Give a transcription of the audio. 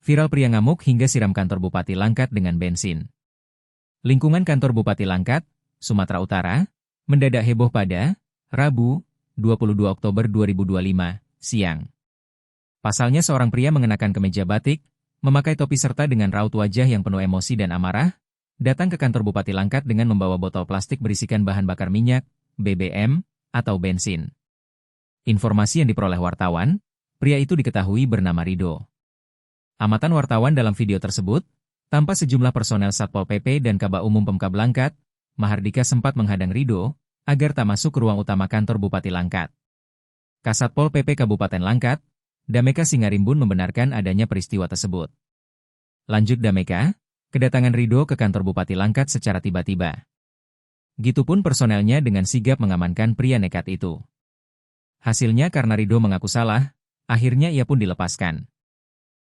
Viral pria ngamuk hingga siram kantor Bupati Langkat dengan bensin. Lingkungan kantor Bupati Langkat, Sumatera Utara, mendadak heboh pada Rabu, 22 Oktober 2025, siang. Pasalnya seorang pria mengenakan kemeja batik, memakai topi serta dengan raut wajah yang penuh emosi dan amarah, datang ke kantor Bupati Langkat dengan membawa botol plastik berisikan bahan bakar minyak, BBM, atau bensin. Informasi yang diperoleh wartawan, pria itu diketahui bernama Rido. Amatan wartawan dalam video tersebut, tanpa sejumlah personel Satpol PP dan Kaba Umum Pemkab Langkat, Mahardika sempat menghadang Rido agar tak masuk ke ruang utama kantor Bupati Langkat. Kasatpol PP Kabupaten Langkat, Dameka Singarimbun membenarkan adanya peristiwa tersebut. Lanjut Dameka, kedatangan Rido ke kantor Bupati Langkat secara tiba-tiba. Gitupun personelnya dengan sigap mengamankan pria nekat itu. Hasilnya karena Rido mengaku salah, akhirnya ia pun dilepaskan.